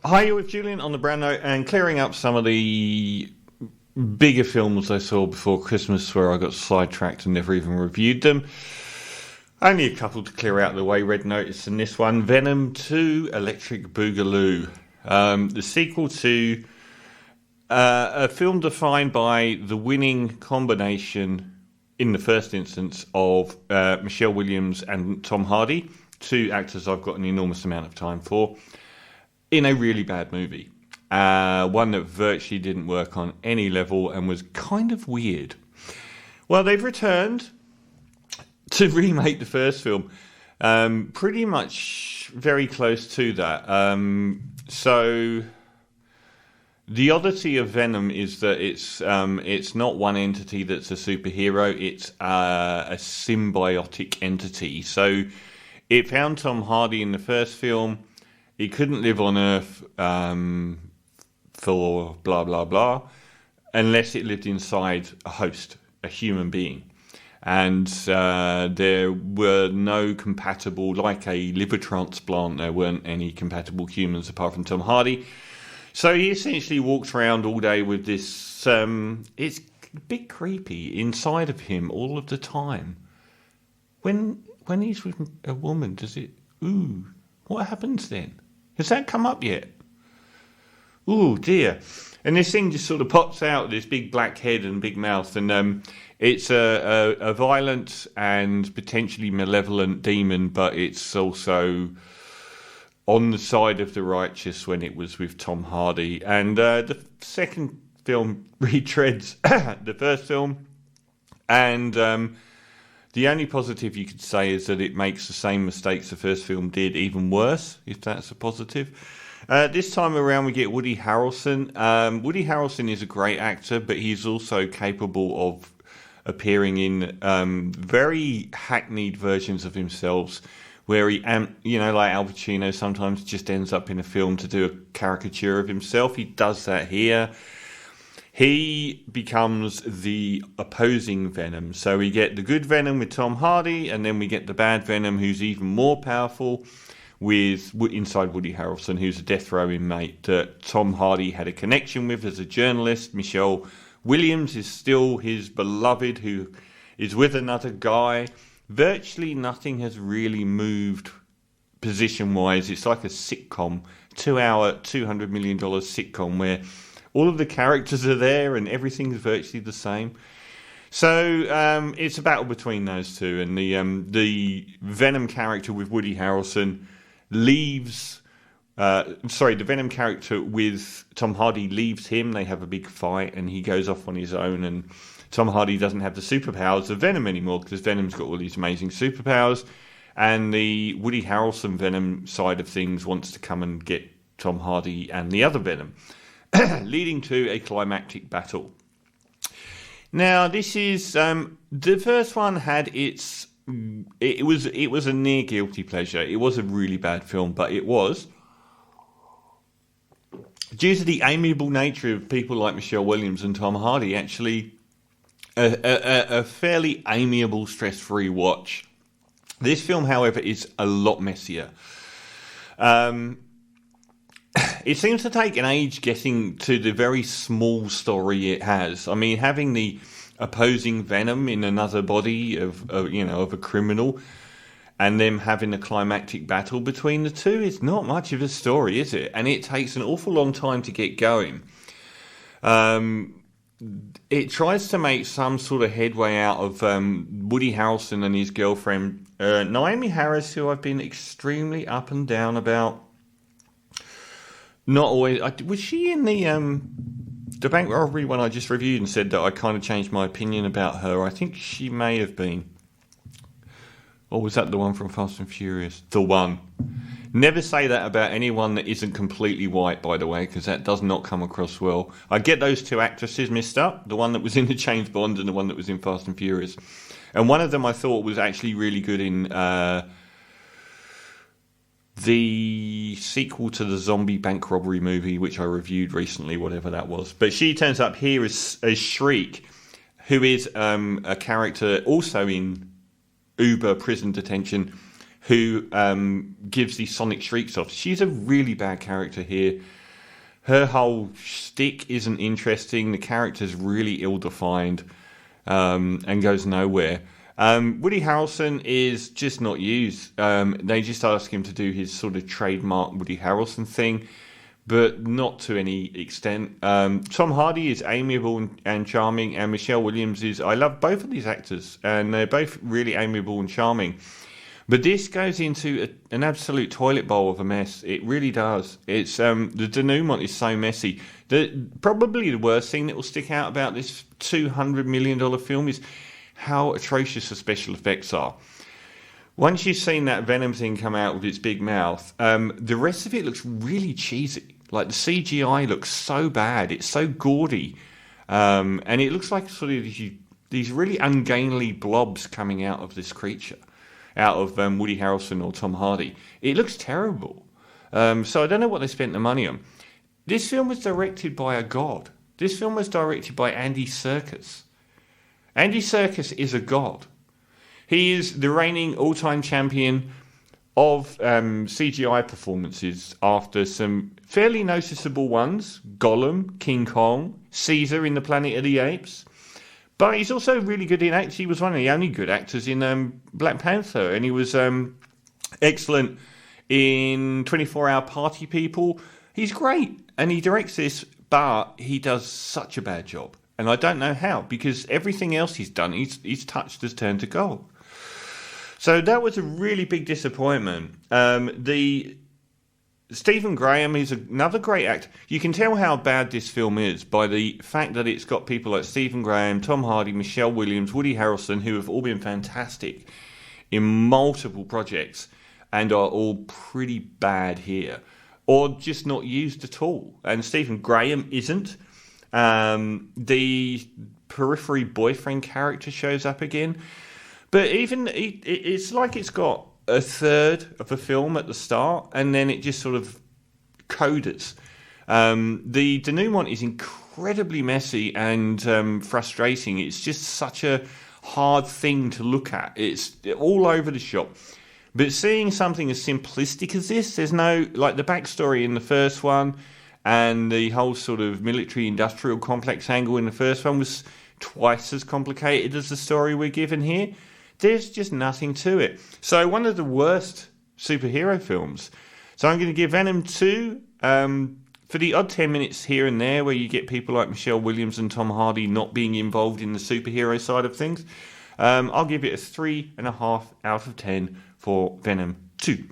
Hi, you're with Julian on the brand note and clearing up some of the bigger films I saw before Christmas where I got sidetracked and never even reviewed them. Only a couple to clear out of the way. Red Notice in this one. Venom 2, Electric Boogaloo. The sequel to a film defined by the winning combination in the first instance of Michelle Williams and Tom Hardy, two actors I've got an enormous amount of time for, in a really bad movie. One that virtually didn't work on any level and was kind of weird. Well, they've returned to remake the first film, pretty much very close to that. So the oddity of Venom is that it's not one entity that's a superhero, it's a symbiotic entity. So it found Tom Hardy in the first film. He couldn't live on Earth for blah, blah, blah, unless it lived inside a host, a human being. And there were no compatible, like a liver transplant, there weren't any compatible humans apart from Tom Hardy. So he essentially walks around all day with this, it's a bit creepy inside of him all of the time. When he's with a woman, does it, what happens then? Has that come up yet? Ooh, dear. And this thing just sort of pops out with this big black head and big mouth, and it's a violent and potentially malevolent demon, but it's also on the side of the righteous when it was with Tom Hardy. And the second film retreads the first film, and the only positive you could say is that it makes the same mistakes the first film did even worse, if that's a positive. This time around we get Woody Harrelson. Woody Harrelson is a great actor, but he's also capable of appearing in very hackneyed versions of himself, where he, like Al Pacino sometimes just ends up in a film to do a caricature of himself. He does that here. He becomes the opposing Venom. So we get the good Venom with Tom Hardy, and then we get the bad Venom who's even more powerful with inside Woody Harrelson, who's a death row inmate that Tom Hardy had a connection with as a journalist. Michelle Williams is still his beloved, who is with another guy. Virtually nothing has really moved position-wise. It's like a sitcom, 2-hour, $200 million sitcom where all of the characters are there and everything's virtually the same. So it's a battle between those two, and the Venom character with Woody Harrelson leaves. The Venom character with Tom Hardy leaves him. They have a big fight, and he goes off on his own. And Tom Hardy doesn't have the superpowers of Venom anymore because Venom's got all these amazing superpowers. And the Woody Harrelson Venom side of things wants to come and get Tom Hardy and the other Venom, leading to a climactic battle. Now, this is the first one had its. It was a near guilty pleasure. It was a really bad film, but it was, due to the amiable nature of people like Michelle Williams and Tom Hardy, actually a fairly amiable, stress-free watch. This film, however, is a lot messier. It seems to take an age getting to the very small story it has. I mean, having the opposing Venom in another body of a criminal, and them having a climactic battle between the two is not much of a story, is it? And it takes an awful long time to get going. It tries to make some sort of headway out of Woody Harrelson and his girlfriend, Naomi Harris, who I've been extremely up and down about. Not always. Was she in the bank robbery one I just reviewed and said that I kind of changed my opinion about her? I think she may have been. Or was that the one from Fast and Furious? The one. Never say that about anyone that isn't completely white, by the way, because that does not come across well. I get those two actresses mixed up, the one that was in the James Bond and the one that was in Fast and Furious. And one of them I thought was actually really good in the sequel to the zombie bank robbery movie, which I reviewed recently, whatever that was. But she turns up here as Shriek, who is a character also in Uber prison detention, who gives these sonic shrieks off. She's a really bad character here. Her whole shtick isn't interesting. The character's really ill-defined and goes nowhere. Woody Harrelson is just not used. They just ask him to do his sort of trademark Woody Harrelson thing, but not to any extent. Tom Hardy is amiable and charming, and Michelle Williams is... I love both of these actors, and they're both really amiable and charming. But this goes into an absolute toilet bowl of a mess. It really does. It's the denouement is so messy. Probably the worst thing that will stick out about this $200 million film is how atrocious the special effects are. Once you've seen that Venom thing come out with its big mouth, the rest of it looks really cheesy. Like, the CGI looks so bad. It's so gaudy. And it looks like sort of these really ungainly blobs coming out of this creature, out of Woody Harrelson or Tom Hardy. It looks terrible. So I don't know what they spent the money on. This film was directed by a god. This film was directed by Andy Serkis. Andy Serkis is a god. He is the reigning all-time champion of CGI performances after some fairly noticeable ones. Gollum, King Kong, Caesar in the Planet of the Apes. But he's also really good in acting. He was one of the only good actors in Black Panther. And he was excellent in 24-Hour Party People. He's great. And he directs this, but he does such a bad job. And I don't know how, because everything else he's done, he's touched has turned to gold. So that was a really big disappointment. Stephen Graham is another great actor. You can tell how bad this film is by the fact that it's got people like Stephen Graham, Tom Hardy, Michelle Williams, Woody Harrelson, who have all been fantastic in multiple projects and are all pretty bad here, or just not used at all. And Stephen Graham isn't. The periphery boyfriend character shows up again. But even it's like it's got a third of a film at the start, and then it just sort of coders. The denouement is incredibly messy and frustrating. It's just such a hard thing to look at. It's all over the shop. But seeing something as simplistic as this, there's no, like, the backstory in the first one and the whole sort of military-industrial complex angle in the first one was twice as complicated as the story we're given here. There's just nothing to it. So one of the worst superhero films. So I'm going to give Venom 2 for the odd 10 minutes here and there where you get people like Michelle Williams and Tom Hardy not being involved in the superhero side of things. I'll give it a 3.5 out of 10 for Venom 2.